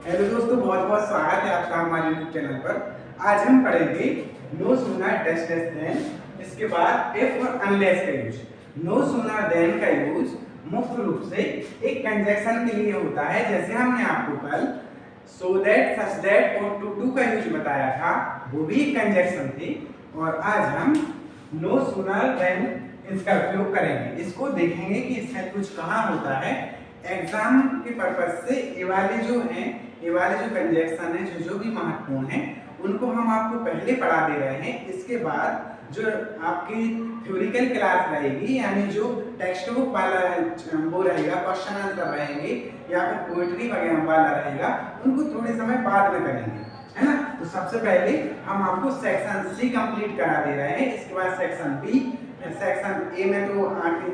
Hello दोस्तों, बहुत बहुत स्वागत है आपका हमारे यूट्यूब चैनल पर। आज हम पढ़ेंगे no sooner dash dash than, इसके बाद इफ और अनलेस का यूज। नो सूनर देन का यूज मुख्य रूप से एक कंजक्शन के लिए होता है, जैसे हमने आपको कल सो दैट, सच दैट और टू टू का यूज बताया था, वो भी एक कंजक्शन थी। और आज हम नो सूनर देन इसका उपयोग करेंगे। इसको देखेंगे कि इसका यूज कहाँ होता है। एग्जाम के पर्पज से ये वाले जो कंजक्शन है, जो भी महत्वपूर्ण है, उनको हम आपको पहले पढ़ा दे रहे हैं। इसके बाद जो आपकी थ्योरिकल क्लास रहेगी, यानी जो टेक्स्ट बुक वाला वो रहेगा, क्वेश्चन आंसर रहेंगे या फिर पोएट्री वगैरह वाला रहेगा, उनको थोड़े समय बाद में करेंगे, है ना। तो सबसे पहले हम आपको सेक्शन सी कंप्लीट करा दे रहे हैं, इसके बाद सेक्शन बी, सेक्शन ए में तो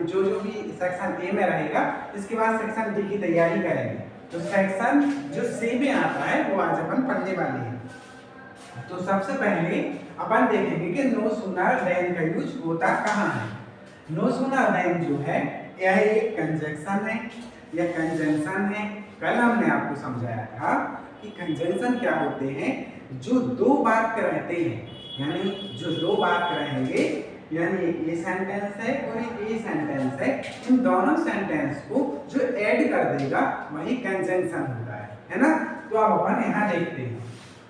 जो भी सेक्शन ए में रहेगा, इसके बाद सेक्शन डी की तैयारी करेंगे। तो सेक्शन जो सी में आता है वो आज अपन पढ़ने वाले हैं। तो सबसे पहले अपन देखेंगे कि नो सूनर देन का यूज होता कहाँ है। नो सूनर देन जो है, यह एक कंजक्शन है या कंजंक्शन है। कल हमने आपको समझाया था कि कंजंक्शन क्या होते हैं, जो दो वाक्य रहते हैं, यानी जो दो वाक्य रहेंगे, यानी एक ये सेंटेंस है और एक ये सेंटेंस है, इन दोनों सेंटेंस को जो ऐड कर देगा वही कंजंक्शन होता है ना। तो अब अपन यहाँ देखते हैं।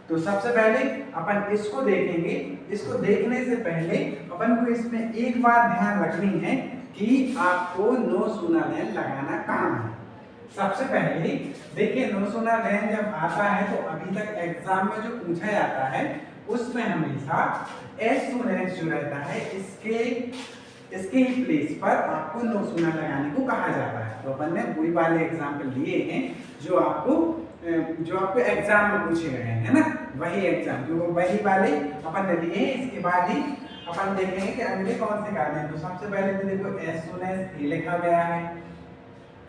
तो सबसे पहले अपन इसको देखेंगे। इसको देखने से पहले अपन को इसमें एक बात ध्यान रखनी है कि आपको नो सूनर देन लगाना कहाँ है। सबसे पहले देखिए, नो सूनर देन जब आता है तो अभी तक एग्जाम में जो पूछा जाता है उसमें हमेशा एज सून एज जो रहता है, इसके ही प्लेस पर आपको नो सूनर लगाने को कहा जाता है। तो अपन ने वही वाले एग्जाम्पल लिए हैं जो आपको एग्जाम में पूछे गए हैं, है ना। वही एग्जाम जो वही वाले अपन ने लिए हैं। इसके बाद ही अपन देखेंगे कि अगले कौन से कार्य हैं। तो सबसे पहले तो देखो एज सून एज ये लिखा गया है,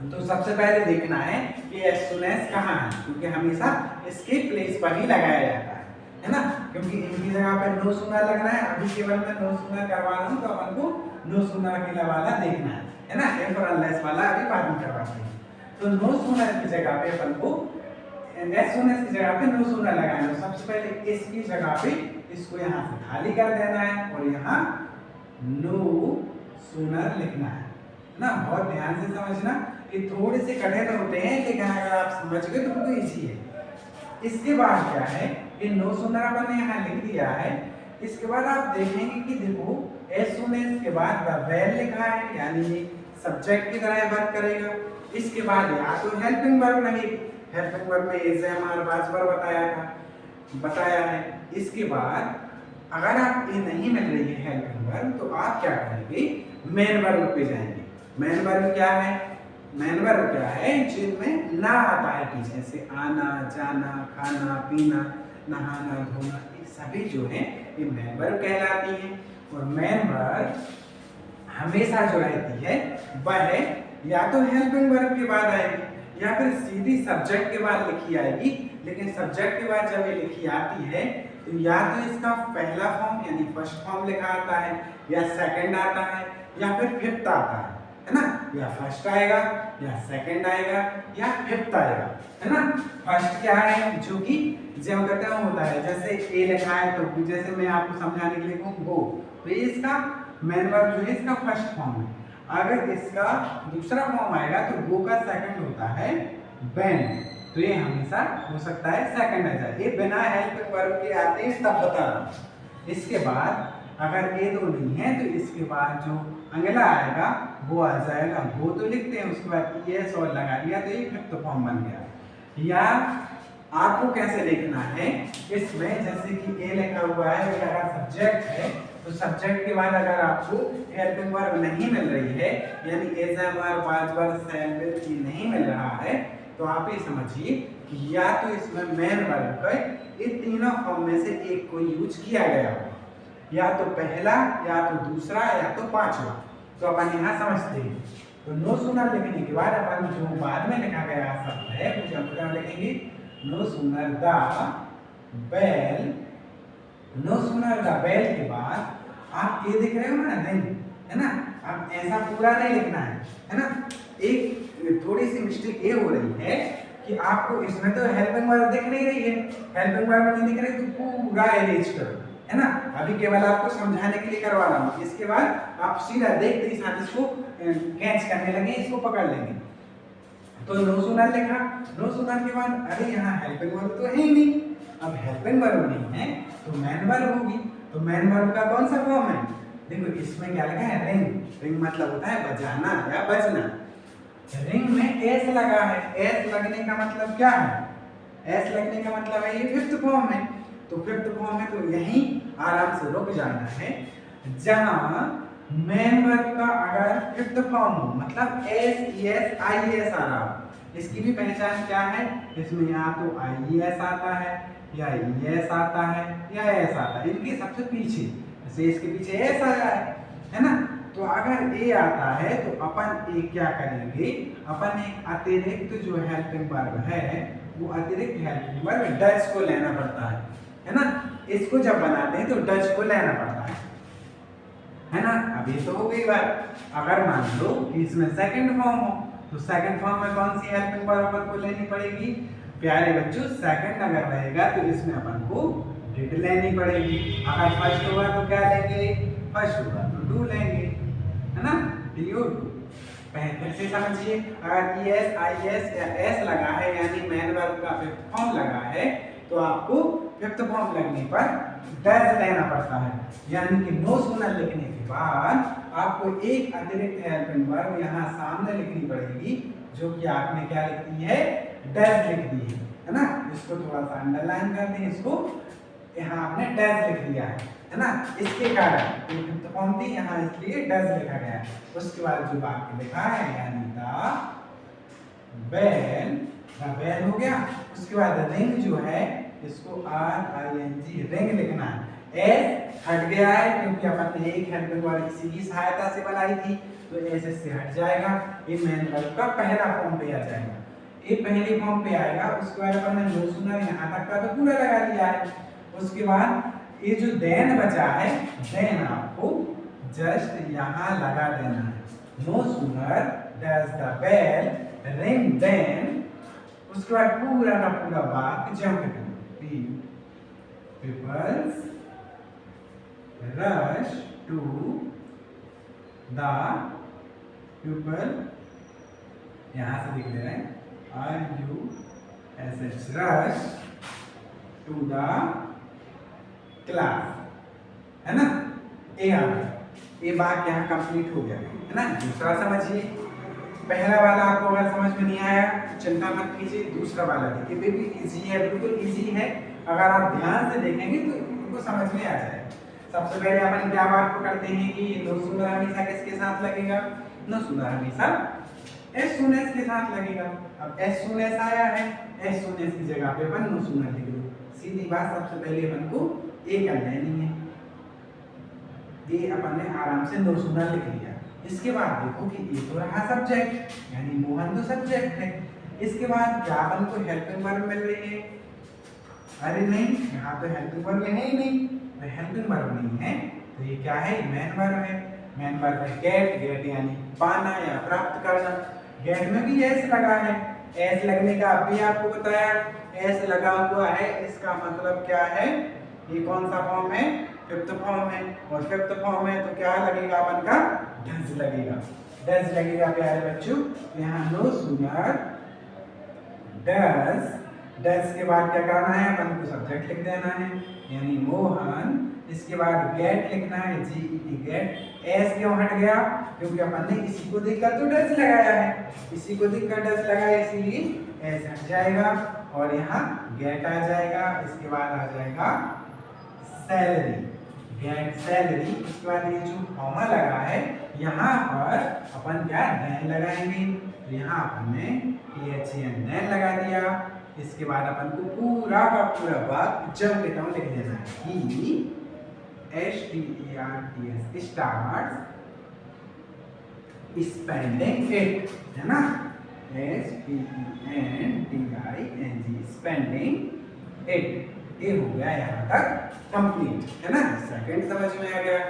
तो सबसे पहले देखना है कि एज सून एज कहाँ है, क्योंकि हमेशा इसके प्लेस पर ही लगाया जाता है ना। क्योंकि इनकी जगह पे नो सूनर लगना है। अभी केवल मैं नो सूनर करवा रहा हूँ, तो अपन को नो सूनर अकेला वाला देखना है ना। एफ और अनलेस वाला अभी बाद में करवाते हैं। तो नो सूनर की जगह पे अपन को एज सून एज की जगह पे नो सूनर लगाना है। सबसे पहले इसकी जगह पे इसको यहाँ से खाली कर देना है और यहाँ नो सूनर लिखना है ना। बहुत ध्यान से समझना, ये थोड़े से कठिन होते हैं, लेकिन अगर आप समझ गए तो बिल्कुल इजी है। इसके बाद क्या है, ये नो सूनर अपन ने यहाँ लिख दिया है। इसके बाद आप देखेंगे कि देखो एज सून एज के बाद वेल लिखा है, यानी सब्जेक्ट की तरह वर्क करेगा। इसके बाद या तो हेल्पिंग वर्ब नहीं, हेल्पिंग वर्ब में is am are was verb बताया है। इसके बाद अगर आप ये नहीं मिल रही है हेल्पिंग वर्ब, तो आप क्या करेंगे, मेन वर्ब पे जाएंगे। मेन वर्ब क्या है, मेन वर्ब क्या है, जिनमें ना आता है पीछे से, आना, जाना, खाना, पीना, नहाना, धोना, ये सभी जो है ये मेन वर्ब कहलाती है। और मेन वर्ब हमेशा जो रहती है वह या तो हेल्पिंग वर्ब के बाद आएगी या फिर सीधी सब्जेक्ट के बाद लिखी आएगी। लेकिन सब्जेक्ट के बाद जब ये लिखी आती है तो या तो इसका पहला फॉर्म यानी फर्स्ट फॉर्म लिखा आता है, या सेकंड आता है, या फिर फिफ्थ आता है ना। या फर्स्ट आएगा, या सेकंड आएगा, या फिफ्थ आएगा, है ना। फर्स्ट क्या है, जो कि जब कहते हैं होता है, जैसे ए लिखा है तो जैसे मैं आपको समझाने के लिए कहूँ गो, तो ये इसका मेन वर्ब जो है इसका फर्स्ट फॉर्म है। अगर इसका दूसरा फॉर्म आएगा तो गो का सेकंड होता है वेन, तो ये हमेशा हो सकता है सेकंड आ जाए। ये बिना हेल्पिंग वर्ब के आते हैं, तब बता रहा हूँ। इसके बाद अगर ये दो नहीं है तो इसके बाद जो अगला आएगा वो आ जाएगा, वो तो लिखते हैं, उसके बाद एस और लगा दिया तो ये फिफ्थ फॉर्म बन गया। या आपको कैसे लिखना है, इसमें जैसे कि ए लिखा हुआ है, अगर सब्जेक्ट है तो सब्जेक्ट के बाद अगर आपको हेल्पिंग वर्ब नहीं मिल रही है, यानी is am are was verb shall will की नहीं मिल रहा है, तो आप ये समझिए कि या तो इसमें मेन वर्ब है, ये तीनों फॉर्म में से एक को यूज किया गया हो, या तो पहला, या तो दूसरा, या तो पांचवा। तो अपन यहाँ समझते हैं। तो नो सूनर लिखने के बाद अपन जो बाद में लिखा गया शब्द है कुछ हम लिखेंगे, no sooner the bell. No sooner the bell के बाद आप ये देख रहे हो ना, नहीं है ना, अब ऐसा पूरा नहीं लिखना है ना। एक थोड़ी सी मिस्टेक ये हो रही है कि कि आपको इसमें तो हेल्पिंग वर्ब दिख नहीं रही है, हेल्पिंग वर्ब नहीं दिख रही तो पूरा अरेंज करो, है ना। अभी केवल आपको समझाने के लिए करवा रहा हूँ, इसके बाद आप सीधा देखते ही साथ इसको कैच करने लगे, इसको पकड़ लेंगे। तो नो सूनर लिखा, नो सूनर के बाद अरे यहाँ हेल्पिंग वर्ब तो है ही नहीं, अब हेल्पिंग वर्ब नहीं है तो मैन वर्ब होगी। तो मैन वर्ब का कौन सा फॉर्म है, देखो इसमें क्या लिखा है, रिंग। रिंग मतलब होता है बजाना या बजना। रिंग में एस लगा है, एस लगने का मतलब क्या है, एस लगने का मतलब है ये फिफ्थ फॉर्म है। तो फिफ्थ फॉर्म में तो यहीं आराम से रुक जाना है जहां मेन वर्ब का अगर फिफ्थ फॉर्म हो, मतलब एस एस आई एस आ रहा हो। इसकी भी पहचान क्या है, इसमें या तो आई एस आता है या एस आता है या एस आता है, इनके सबसे पीछे, जैसे इसके पीछे एस आया है ना। तो अगर ए आता है तो अपन ए क्या करेंगे, अपन एक अतिरिक्त जो हेल्पिंग वर्ब है वो अतिरिक्त हेल्पिंग वर्ब डज को लेना पड़ता है ना। इसको जब बनाते हैं तो डज को लेना पड़ता है ना। अब ये तो हो गई बात। अगर मान लो कि इसमें सेकंड फॉर्म हो तो सेकंड फॉर्म में कौन सी हेल्पिंग वर्ब अपन को लेनी पड़ेगी, प्यारे बच्चों सेकंड अगर रहेगा तो इसमें अपन को डिड लेनी पड़ेगी। अगर फर्स्ट होगा तो क्या लेंगे, फर्स्ट होगा तो डू लेंगे, है ना, डी और डू। पहले से समझिए, अगर एस आई एस या एस लगा है यानी मेन वर्ब का फिफ्थ फॉर्म लगा है तो आपको फिफ्थ फॉर्म लगने पर डज लेना पड़ता है, यानी कि नो सूनर लिखने के बाद आपको एक अतिरिक्त हेल्पिंग वर्ब यहाँ सामने लिखनी पड़ेगी जो कि आपने क्या लिख दी है, डज लिख दी है ना। इसको थोड़ा सा अंडरलाइन कर दें, इसको यहाँ आपने डज लिख दिया है ना। इसके कारण फिफ्थ फॉर्म थी यहाँ इसलिए डज लिखा गया है। उसके बाद जो वाक्य लिखा है यानी द बेल हो गया। उसके बाद रिंग जो है इसको R I N G ring लिखना है। एस हट गया है क्योंकि अपन ने एक हेल्पिंग वर्ब इसी की सहायता से बनाई थी तो एस से हट जाएगा, ये मेन वर्ब का पहला फॉर्म पे आ जाएगा, ये पहले फॉर्म पे आएगा। उसके बाद अपन ने नो सूनर यहाँ तक का तो पूरा लगा दिया है। उसके बाद ये जो देन बचा है, देन आपको जस्ट यहाँ लगा देना है, no sooner does the bell ring than. उसके बाद पूरा का पूरा वाक्य जंप करना, peoples rush to the people, यहां से लिख दे रहे हैं R U S H rush to the class, है ना। ये बात यहाँ कंप्लीट हो गया है ना। दूसरा समझिए, पहला वाला आपको अगर समझ में नहीं आया चिंता मत कीजिए, दूसरा वाला देखिए, बिल्कुल इजी है, बिल्कुल इजी है। अगर आप ध्यान से देखेंगे तो इनको समझ में आ जाएगा। सबसे पहले अपन क्या बात करते हैं कि नो सूनर हमेशा किसके साथ लगेगा, नो सूनर हमेशा एस सूनेस के साथ लगेगा। अब एस सूनेस आया है, एस सूनेस की जगह पे अपन नो सूनर लिख दो, सीधी बात। सबसे पहले अपन को ए कर लेनी है, ये अपन ने आराम से नो सूनर लिख लिया। इसके बाद देखो कि ये तो रहा सब्जेक्ट, यानी मोहन तो सब्जेक्ट है। इसके बाद क्या अपन को हेल्पिंग वर्ब मिल रही है, अरे नहीं यहाँ तो हेल्पिंग वर्ब है ही नहीं, तो हेल्पिंग वर्ब नहीं है तो ये क्या है, मैन वर्ब है। मैन वर्ब है गेट, गेट यानी पाना या प्राप्त करना। गेट में भी एस लगा है, एस लगने का अभी आपको बताया, एस लगा हुआ है, इसका मतलब क्या है, ये कौन सा फॉर्म है, फिफ्थ फॉर्म है। और फिफ्थ फॉर्म है तो क्या लगेगा अपन का, डज लगेगा, डज लगेगा प्यारे बच्चों। यहाँ नो सूनर डज, डज के बाद क्या करना है, अपन को सब्जेक्ट लिख देना है यानी मोहन। इसके बाद गेट लिखना है, जी ई टी गेट। एस क्यों हट गया, क्योंकि अपन ने इसी को देखकर तो डज लगाया है, इसी को देखकर डज लगाया इसीलिए एस हट जाएगा और यहाँ गेट आ जाएगा। इसके बाद आ जाएगा सैलरी, गेट सैलरी। उसके बाद ये जो कॉमा लगा है यहाँ पर अपन क्या नैन लगाएंगे, तो यहाँ अपन ने नैन लगा दिया। इसके बाद अपन को पूरा का पूरा वाक्य जब लिखा हूं लिख देना है, ही STARTS स्टार्ट्स स्पेंडिंग इट, है ना, SPENDING स्पेंडिंग इट। ये हो गया यहाँ तक कंप्लीट, है ना। सेकंड समझ में आ गया,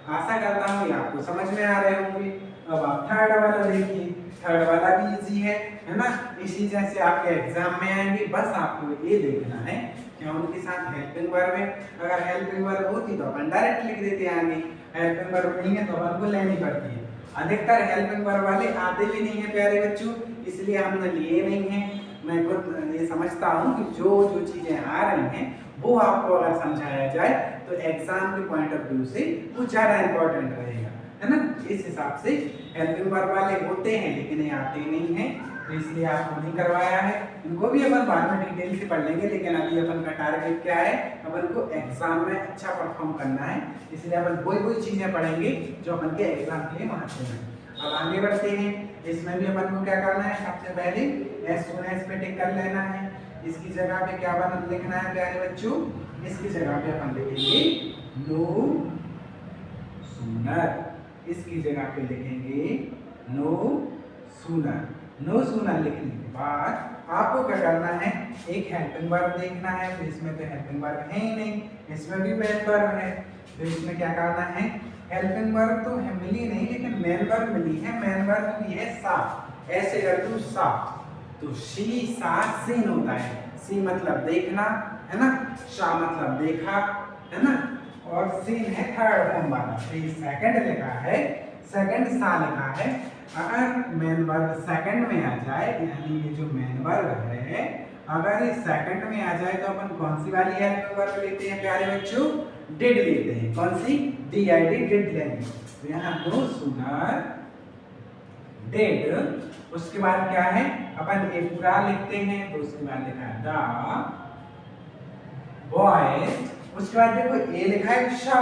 आशा करता हूँ ये आपको समझ में आ रहे होंगे। अब आप थर्ड वाला देखिए, थर्ड वाला भी इजी है ना। इसी जैसे आपके एग्जाम में आएंगे, बस आपको ये देखना है कि उनके साथ हेल्पिंग वर्ब है। अगर हेल्पिंग वर्ब होती तो अपन डायरेक्ट लिख देते आगे, हेल्पिंग वर्ब नहीं है तो अपन को लेनी पड़ती है। अधिकतर हेल्पिंग वर्ब वाले आते भी नहीं है प्यारे बच्चों, इसलिए हमने लिए नहीं है। मैं खुद ये समझता हूँ कि जो जो चीजें आ रही हैं वो आपको अगर समझाया जाए तो एग्जाम के पॉइंट ऑफ व्यू से वो ज़्यादा इंपॉर्टेंट रहेगा, है ना। इस हिसाब से हेल्पिंग वर्ब वाले होते हैं लेकिन ये आते नहीं हैं, तो इसलिए आपको नहीं करवाया है। इनको भी अपन बाद में डिटेल से पढ़ लेंगे, लेकिन अभी अपन का टारगेट क्या है, अपन को एग्जाम में अच्छा परफॉर्म करना है, इसलिए अपन वही चीजें पढ़ेंगे जो अपन के एग्जाम के लिए महत्वपूर्ण है। अब आगे बढ़ते हैं, इसमें भी अपन को क्या करना है, सबसे पहले एस सुन एस पे टिक कर लेना है। इसकी जगह पे क्या अपन लिखना है प्यारे बच्चों, इसकी जगह पे अपन लिखेंगे नो सूनर, इसकी जगह पे लिखेंगे नो सूनर। नो सूनर लिखने के बाद आपको क्या करना है, एक हेल्पिंग वर्ब देखना है, तो इसमें तो हेल्पिंग वर्ब है ही नहीं, इसमें भी मेन वर्ब है, तो इसमें क्या करना है, हेल्पिंग वर्ब तो है मिली नहीं लेकिन मेन वर्ब मिली है। मेन वर्ब भी है सा, ऐसे कर दूं सा, तो शी सा सीन होता है। सी मतलब देखना, है ना, शा मतलब देखा, है ना, और सीन है थर्ड फॉर्म वाला। तो ये सेकंड लिखा है, सेकंड सा लिखा है। अगर मेन वर्ब सेकंड में आ जाए, यानी ये जो मेन वर्ब है अगर ये सेकंड में आ जाए तो अपन कौन सी वाली हेल्पिंग वर्ब लेते हैं प्यारे बच्चों, डिड लेते हैं। कौन सी, DID, डिड लेंगे। तो यहाँ नो सूनर डिड, उसके बाद क्या है, अपन ए पूरा लिखते हैं, तो उसके बाद लिखा है द बॉयज, उसके बाद देखो ए लिखा है शा,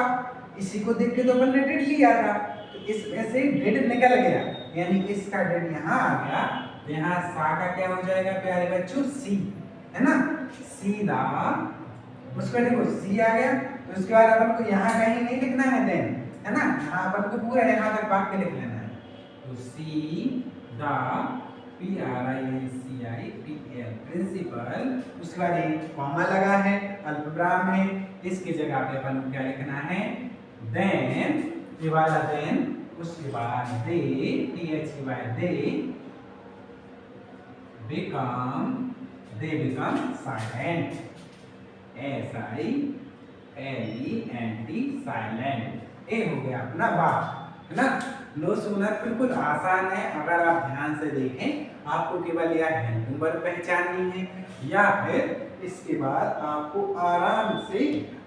इसी को देख के तो अपन ने डिड लिया था, तो इसमें से डिड निकल गया, यानी इसका डिड यहाँ आ गया, तो यहाँ सा का क्या हो जाएगा प्यारे बच्चों, सी, है ना, सीधा। उसके बाद देखो सी आ गया, तो उसके बाद अपन को यहाँ कहीं नहीं लिखना है देन, है ना, यहाँ अपन को पूरा यहाँ तक वाक्य लिख लेना है। तो सी द PRINCIPL प्रिंसिपल, उसके बाद एक कॉमा लगा है, अल्पविराम है, इसकी जगह पे अपन को क्या लिखना है, देन, ये वाला देन, उसके बाद दे, they become silent, SILENT, silent. ये हो गया अपना वाक्य, है ना। नो सूनर बिल्कुल आसान है, अगर आप ध्यान से देखें आपको केवल यह हेल्पिंग वर्ब पहचाननी है, या फिर इसके बाद आपको आराम से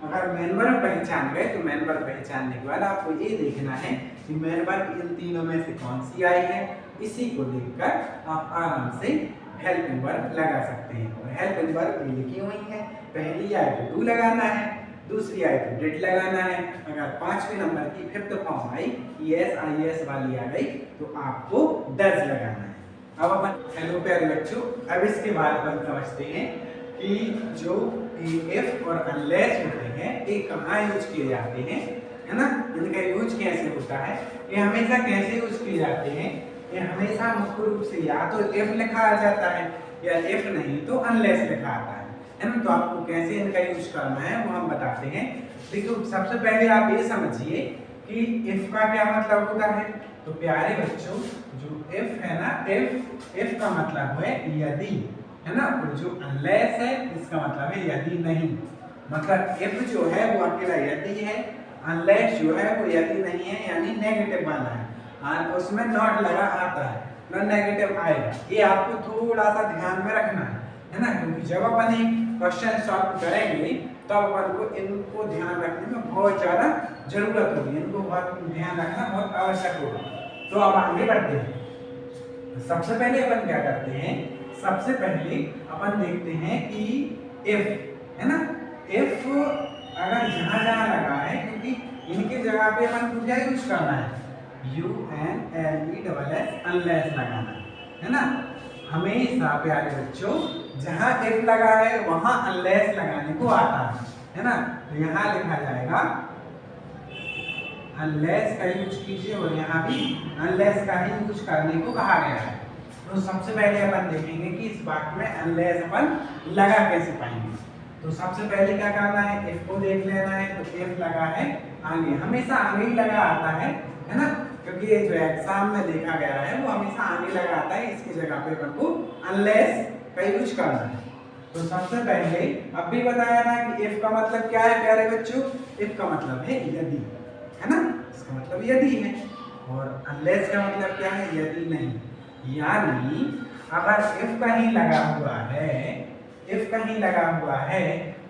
अगर मेन वर्ब पहचान गए तो मेन वर्ब पहचानने के बाद आपको ये देखना है कि मेन वर्ब इन तीनों में से कौन सी आई है, इसी को देखकर आप आराम से हेल्पिंग वर्ब लगा सकते हैं। और हेल्पिंग वर्ब लिखी हुई है, पहली आए तो डू लगाना है, दूसरी आए तो डिड लगाना है, अगर पांचवें नंबर की फिफ्थ फॉर्म आई ES वाली आ गई तो आपको डज लगाना है। अब अपन हेलो प्यारे बच्चों, अब इसके बाद अपन समझते हैं कि जो इफ और अनलेस होते हैं ये कहाँ यूज किए जाते हैं, है ना, इनका यूज कैसे होता है, ये हमेशा कैसे यूज किए जाते हैं, ये हमेशा मुख्य रूप से या तो इफ लिखा आ जाता है या इफ नहीं तो अनलेस लिखा आता है ना। तो आपको कैसे इनका यूज करना है वो हम बताते हैं। देखो सबसे पहले आप ये समझिए कि इफ का क्या मतलब होता है, तो प्यारे बच्चों जो इफ है ना, इफ का मतलब है यदि, है ना, और जो अनलेस है इसका मतलब है यदि नहीं। मतलब इफ जो है वो अकेला यदि है, अनलेस जो है वो यदि नहीं है, यानी नेगेटिव वाला है, और उसमें नॉट लगा आता है, नॉन नेगेटिव आएगा। ये आपको थोड़ा सा ध्यान में रखना है ना, क्योंकि जब अपन क्वेश्चन सॉल्व करेंगे तब अपन को इनको ध्यान रखने में बहुत ज़्यादा जरूरत होगी, इनको बहुत ध्यान रखना बहुत आवश्यक होगा। तो अब आगे बढ़ते हैं। सबसे पहले अपन क्या करते हैं, सबसे पहले अपन देखते हैं कि इफ, है ना, इफ अगर जहाँ जहाँ लगा है, क्योंकि इनकी जगह पे अपन को क्या यूज करना है, UNLESS अनलेस लगाना है ना। हमेशा प्यारे बच्चों जहाँ इफ लगा है वहाँ अनलेस लगाने को आता है ना। तो यहाँ लिखा जाएगा अनलेस का यूज कीजिए, और यहाँ भी अनलेस का ही यूज करने को कहा गया है। तो सबसे पहले अपन देखेंगे कि इस वाक्य में अनलेस अपन लगा कैसे पाएंगे। तो सबसे पहले क्या करना है, इफ को देख लेना है, तो इफ लगा है आगे, हमेशा आगे ही लगा आता है ना, क्योंकि ये जो एग्जाम में देखा गया है वो हमेशा आगे लगा आता है, इसकी जगह पे अपन को अनलेस का यूज करना है। तो सबसे पहले अब भी बताया ना कि इफ का मतलब क्या है प्यारे बच्चों, इफ का मतलब है यदि, है ना, इसका मतलब यदि है, और अनलेस का मतलब क्या है, यदि नहीं। यानी अगर इफ कहीं लगा हुआ है, इफ कहीं लगा हुआ है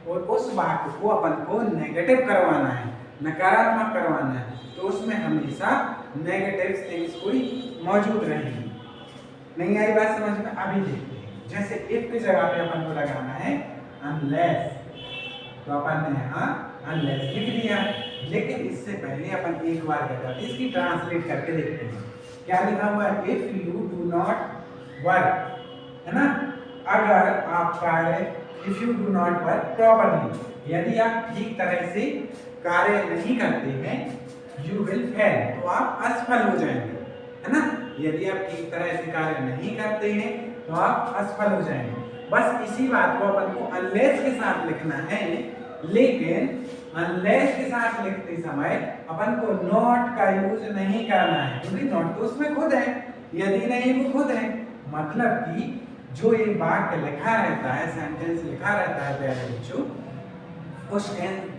और उस वाक्य को अपन को नेगेटिव करवाना है, नकारात्मक करवाना है, तो उसमें हमेशा नेगेटिव थिंग्स कोई मौजूद रहेंगी। नहीं आई बात समझ में? अभी देखते हैं। जैसे इफ की जगह पे अपन को लगाना है अनलेस, तो अपन ने यहाँ अनलेस लिख दिया, लेकिन इससे पहले अपन एक बार क्या करते हैं, इसकी ट्रांसलेट करके देखते हैं। क्या लिखा हुआ है? If you do not work, है ना, अगर आप कार्य, if you do not work properly, यदि आप ठीक तरह से कार्य नहीं करते हैं, यू विल फेल, तो आप असफल हो जाएंगे, है ना। यदि आप ठीक तरह से कार्य नहीं करते हैं तो आप असफल हो जाएंगे। बस इसी बात को अपन को अनलेस के साथ लिखना है, लेकिन अनलेस के साथ लिखते समय अपन को नॉट का यूज नहीं करना है, क्योंकि नॉट तो उसमें खुद है, यदि नहीं वो खुद है। मतलब कि जो ये वाक्य लिखा रहता है, सेंटेंस लिखा रहता है प्यारे बच्चों,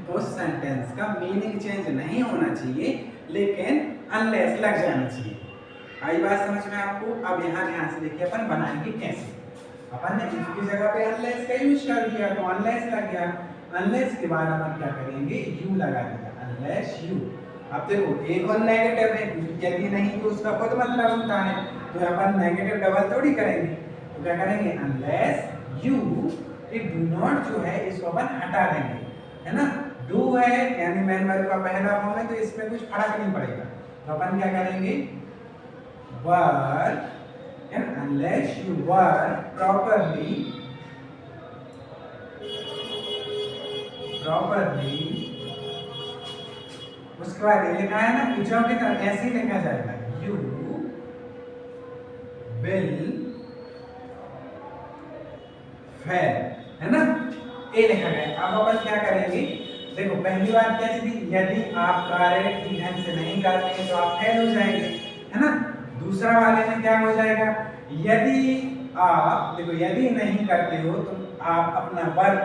उस सेंटेंस का मीनिंग चेंज नहीं होना चाहिए, लेकिन अनलेस लग जाना चाहिए। आई बात समझ में आपको? अब यहाँ ध्यान से देखिए अपन बनाएंगे कैसे। अपन ने इफ की जगह पे अनलेस का यूज कर दिया तो अनलेस लग गया। अनलेस के बाद अपन क्या करेंगे, यू लगा दिया, अनलेस यू। अब देखो एक और नेगेटिव है, यदि नहीं तो उसका खुद मतलब होता है, तो अपन नेगेटिव डबल थोड़ी करेंगे, तो क्या करेंगे, अनलेस यू, ये डू नॉट जो है इसको अपन हटा देंगे, है ना। डू है यानी मेन वर्ब का पहला फॉर्म है, तो इसमें कुछ फर्क नहीं पड़ेगा, तो अपन क्या करेंगे, work, and unless you work properly, उसके बाद ये लिखा है ना, इजो की तरह ऐसे ही लिखा जाएगा, you will fail, है ना, ये लिखा गया। अब अपन क्या करेंगे, देखो पहली बात कैसी थी, यदि आप कार्य ठीक ढंग से नहीं करते तो आप फेल हो जाएंगे, है ना। दूसरा वाले में क्या हो जाएगा, यदि आप देखो यदि नहीं करते हो तो आप अपना वर्क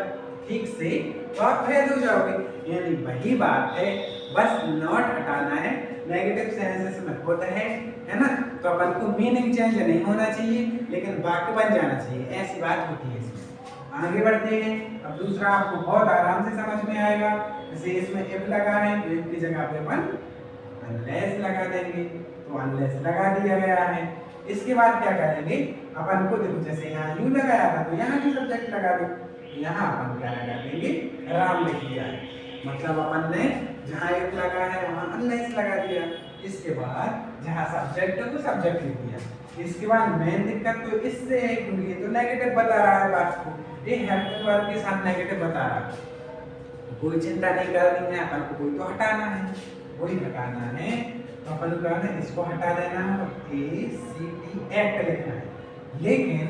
ठीक से, तो आप फेल हो जाओगे। यानी वही बात है, बस नॉट हटाना है, नेगेटिव सेंसेस में होता है ना, तो अपन को मीनिंग चेंज नहीं होना चाहिए, लेकिन वाक्य बन जाना चाहिए, ऐसी बात होती है इसमें। आगे बढ़ते हैं। अब दूसरा आपको बहुत आराम से समझ में आएगा। जैसे इसमें इफ लगा है तो इफ की जगह पे अपन अनलेस लगा देंगे, तो अनलेस लगा दिया गया है। इसके बाद क्या करेंगे, अपन को देखो जैसे यहाँ यू लगाया था तो यहाँ भी सब्जेक्ट लगा दो, यहाँ अपन क्या लगा देंगे, राम लिख दिया है, मतलब अपन ने जहाँ इफ लगा है वहाँ अनलेस लगा दिया। इसके बाद जहाँ सब्जेक्ट है तो सब्जेक्ट लिख दिया। इसके बाद मेन दिक्कत तो इससे है क्योंकि ये तो नेगेटिव बता रहा है बात को, ये हेल्पिंग वर्ब के साथ नेगेटिव बता रहा है। कोई चिंता नहीं करनी है, अपन को कोई तो हटाना है, कोई हटाना है तो अपन को ना इसको हटा देना है और ACT एक्ट लिखना है। लेकिन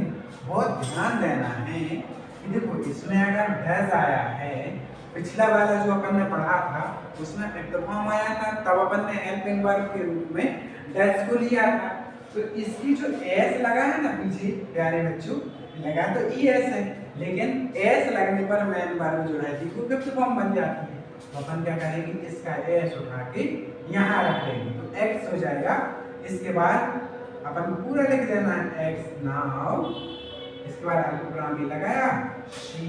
बहुत ध्यान देना है कि देखो इसमें अगर डज आया है, पिछला वाला जो अपन ने पढ़ा था उसमें एक्ट फॉर्म आया था, तब अपन ने हेल्पिंग वर्ब के रूप में डज को लिया था, तो इसकी जो एस लगा है ना पीछे प्यारे बच्चों, लगा तो ES है, लेकिन एस लगने पर मेन वर्ब जो रहती है वो फिफ्थ फॉर्म बन जाती है। तो अपन क्या करेंगे, इसका एस उठा के यहाँ रख लेंगे तो एक्स हो जाएगा। इसके बाद अपन को पूरा लिख देना है एक्स नाउ। इसके बाद अल्पविराम भी लगाया, शी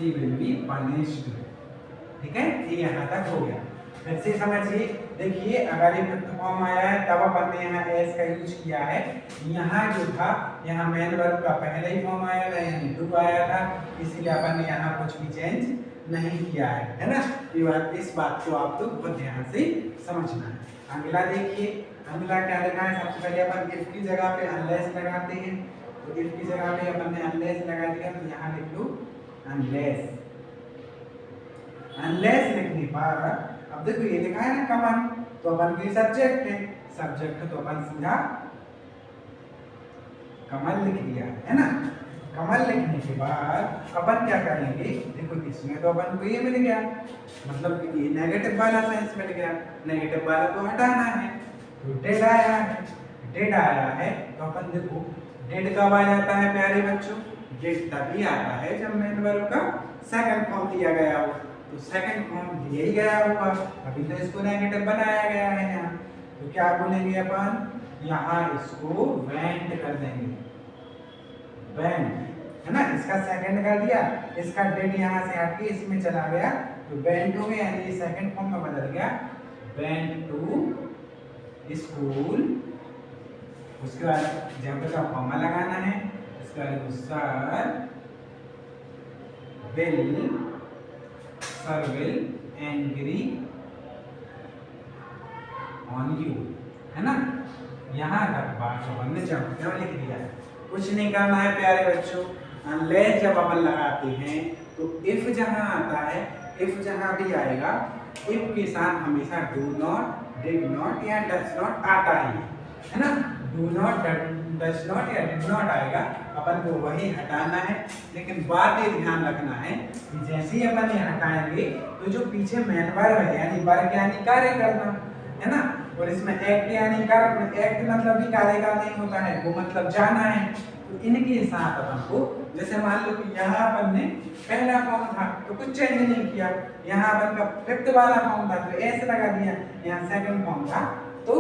विल बी पनिश्ड, ठीक है, ये यहाँ तक हो गया। फिर से समझिए, देखिए अगर ये फिफ्थ फॉर्म आया है तब अपन ने यहाँ एस का यूज किया है। यहाँ जो था, यहाँ मेन वर्ब का पहले ही फॉर्म आया था यानी डू आया था, इसीलिए अपन ने यहाँ कुछ भी चेंज नहीं किया है ना। इस बात को आप लोग बहुत ध्यान से समझना है। अगला देखिए, अगला क्या लिखा है, सबसे पहले अपन इफ की जगह पे अनलेस लगाते हैं, तो इफ की जगह पे अपन ने अनलेस लगा दिया, तो यहाँ लिख लो अनलेस। अनलेस लिखने पर अब देखो ये लिखा है ना कमल, तो अपन के सब्जेक्ट है, सब्जेक्ट तो अपन सीधा कमल लिख दिया है ना। कमल लिखने के बाद अपन क्या करेंगे, देखो इसमें तो अपन को ये मिल गया, मतलब कि ये नेगेटिव वाला साइंस मिल गया, नेगेटिव वाला तो हटाना है, तो डेड आया है। डेड आया है तो अपन देखो डेड कब आ जाता है प्यारे बच्चों, डेड तभी आता है जब मेन वर्ब का सेकंड फॉर्म दिया गया हो। तो सेकंड फॉर्म दिया ही गया होगा, अभी तो इसको नेगेटिव बनाया गया है यहाँ, तो क्या बोलेंगे अपन, यहाँ इसको वेंट कर देंगे, वेंट है ना, इसका सेकंड कर दिया, इसका डेड यहाँ से हट के इसमें चला गया, तो वेंट हो गया, यानी ये सेकंड फॉर्म में बदल गया, वेंट टू स्कूल। उसके बाद जब तक कॉमा लगाना है, इसका sir will angry on you, है ना। यहाँ तक बात अपन ने जब क्यों लिख दिया, कुछ नहीं करना है प्यारे बच्चों। अनलेस जब अपन लगाते हैं तो इफ जहाँ आता है, इफ जहाँ भी आएगा, इफ के साथ हमेशा डू नॉट, डिड नॉट या डज नॉट आता ही है ना। डू नॉट, डज नॉट या डिड नॉट आएगा, अपन को वही हटाना है। लेकिन बात ये ध्यान रखना है कि जैसे ही अपन ये हटाएंगे तो जो पीछे मेन वर्ब है, यानी वर्ब यानी कार्य करना है ना, और इसमें एक्ट यानी कर्म, एक्ट मतलब भी कार्य का नहीं होता है, वो मतलब जाना है। तो इनके साथ अपन को, जैसे मान लो कि यहाँ अपन ने पहला फॉर्म था तो कुछ चेंज नहीं किया, यहाँ अपन का फिफ्थ वाला फॉर्म था तो ऐसे लगा दिया, यहाँ सेकंड फॉर्म था तो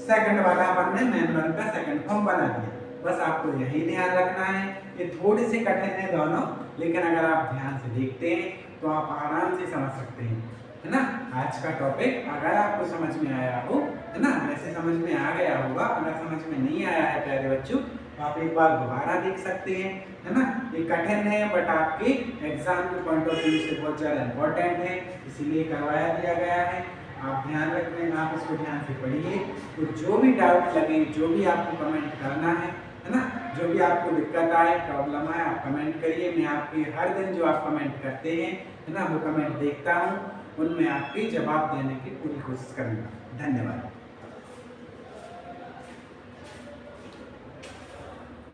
सेकंड वाला अपन ने मेन वर्ब का सेकंड फॉर्म बना दिया। बस आपको यही ध्यान रखना है। ये थोड़े से कठिन है दोनों, लेकिन अगर आप ध्यान से देखते हैं तो आप आराम से समझ सकते हैं, है ना। आज का टॉपिक अगर आपको समझ में आया हो, है ना, वैसे समझ में आ गया होगा। अगर समझ में नहीं आया है प्यारे बच्चों तो आप एक बार दोबारा देख सकते हैं, है ना। ये कठिन है बट आपके एग्जाम के पॉइंट ऑफ व्यू से बहुत ज़्यादा इम्पोर्टेंट है, इसीलिए करवाया दिया गया है। आप ध्यान रखें, आप इसको ध्यान से पढ़िए। तो जो भी डाउट लगे, जो भी आपको कमेंट करना है ना, जो भी आपको दिक्कत आए, प्रॉब्लम आए, आप कमेंट करिए। मैं आपके हर दिन जो आप कमेंट करते हैं, है ना, वो कमेंट देखता हूँ, उनमें आपके जवाब देने की पूरी कोशिश करूँगा। धन्यवाद।